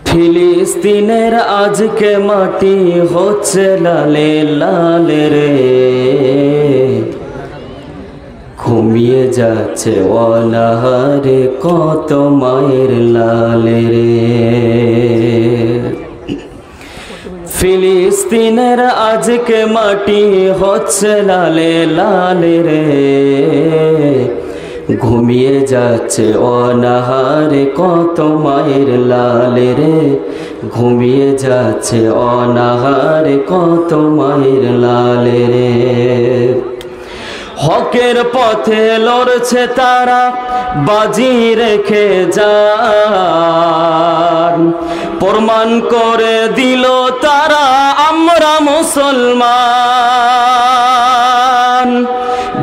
ফিলিস্তিনের আজকে মাটি হচ্ছে লালে লাল রে, ঘুমিয়ে যাচ্ছে অনাহারে কত মায়ের লাল রে। ফিলিস্তিনের আজকে মাটি হচ্ছে লালে লাল রে, ঘুমিয়ে যাচ্ছে অনাহারে কত মায়ের লাল রে, ঘুমিয়ে যাচ্ছে অনাহারে কত মায়ের লাল রে। হকের পথে লড়ছে তারা বাজি রেখে যান, প্রমাণ করে দিল তারা আমরা মুসলমান।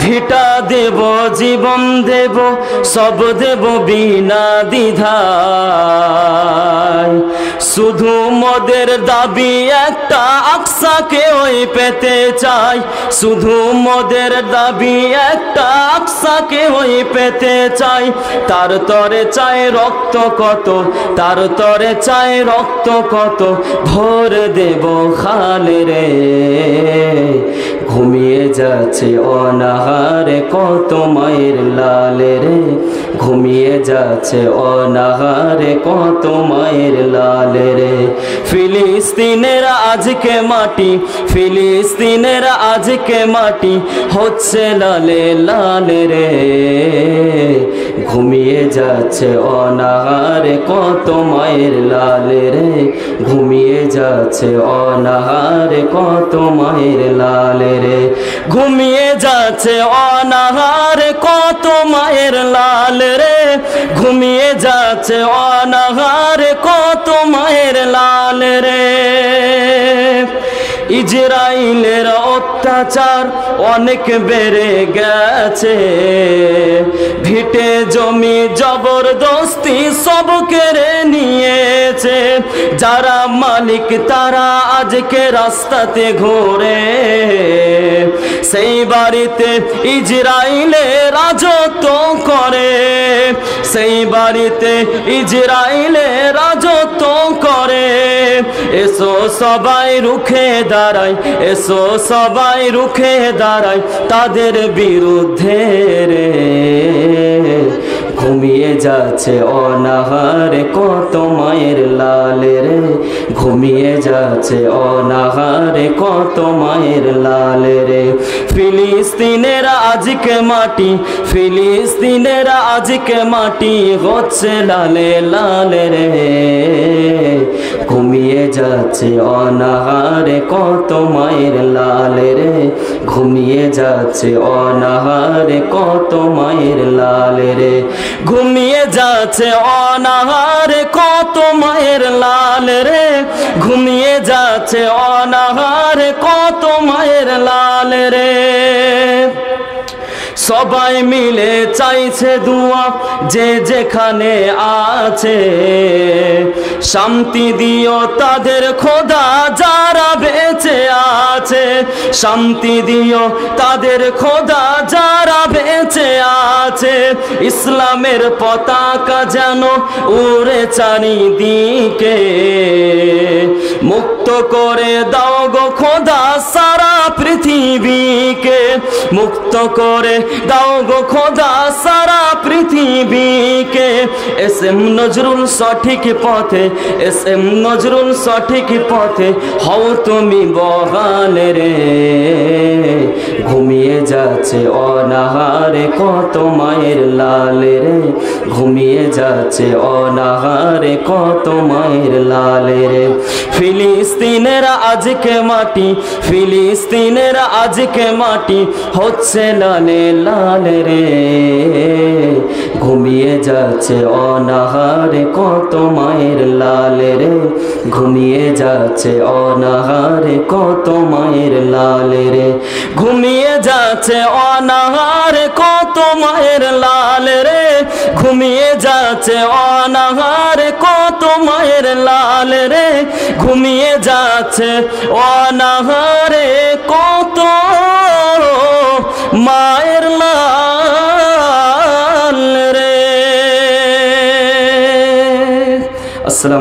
ভিটা দেব জীবন দেব সব দেব বিনা দ্বিধায়, শুধু মোদের দাবি একটা আকসাকে ওই পেতে চাই, শুধু মোদের দাবি একটা আকসাকে ওই পেতে চাই। তার তরে চাই রক্ত কত, তার তরে চাই রক্ত কত, ভোর দেব খাল রে, ঘুমিয়ে যাচ্ছে অনাহারে কত মায়ের লাল রে, ঘুমিয়ে যাচ্ছে অনাহারে কত মায়ের লাল রে। ফিলিস্তিনের আজকে মাটি, ফিলিস্তিনের আজকে মাটি হচ্ছে লালে লাল রে, ঘুমিয়ে যাচ্ছে অনাহারে কত মায়ের লাল রে, ঘুমিয়ে যাচ্ছে অনাহারে কত মায়ের লাল রে, ঘুমিয়ে যাচ্ছে অনাহারে কত মায়ের লাল রে, ঘুমিয়ে যাচ্ছে অনাহারে কত মায়ের লাল রে। ইজরাইলের অত্যাচার অনেক বেড়ে গেছে, ভিটে জমি জবরদস্তি সব কেড়ে নিয়েছে, যারা মালিক তারা আজকে রাস্তাতে ঘোরে, সেই বাড়িতে ইজরাইলে রাজত্ব করে, সেই বাড়িতে ইজরাইলে রাজত্ব করে। এসো সবাই রুখে দাঁড়াই, এসো সবাই রুখে দাঁড়াই তাদের বিরুদ্ধে রে, ঘুমিয়ে যাচ্ছে অনাহারে কত মায়ের লাল রে, ঘুমিয়ে যাচ্ছে অনাহারে কত মায়ের লাল রে। ফিলিস্তিনের আজকে মাটি, ফিলিস্তিনের আজকে মাটি হচ্ছে লালে লাল রে, ঘুমিয়ে যাচ্ছে অনাহারে কত মায়ের লাল রে, ঘুমিয়ে যাচ্ছে অনাহারে কত মায়ের লাল রে, ঘুমিয়ে যাচ্ছে অনাহারে কত মায়ের লাল রে, ঘুমিয়ে যাচ্ছে অনাহারে কত মায়ের লাল রে। সবাই মিলে চাইছে দুয়া যে যেখানে আছে, শান্তি দিও তাদের খোদা যারা বেঁচে আছে, শান্তি দিও তাদের খোদা যারা বেঁচে আছে, ইসলামের পতাকা যেন উড়ে চারিদিকে, মুক্ত করে দাও গো খোদা সারা পৃথিবীকে, মুক্ত করে দাও গো খোদা সারা পৃথিবীকে। এস এম নজরুল সঠিক পথে, এস এম নজরুল সঠিক পথে হও তুমি বহাল রে, ঘুমিয়ে যাচ্ছে অনাহারে কত মায়ের লাল রে, ঘুমিয়ে যাচ্ছে অনাহারে কত মায়ের লাল রে। ফিলিস্তিনের আজকে মাটি, ফিলিস্তিনের আজকে মাটি হচ্ছে লালে লাল রে, ঘুমিয়ে যাচ্ছে অনাহারে কত মায়ের লাল রে, ঘুমিয়ে যাচ্ছে অনাহারে কত মায়ের লাল রে, ঘুমিয়ে যাচ্ছে অনাহারে কত মায়ের লাল রে, ঘুমিয়ে যাচ্ছে অনাহারে কত মায়ের লাল রে, ঘুমিয়ে যাচ্ছে অনাহারে কত মায়ের লাল রে। আসসালামু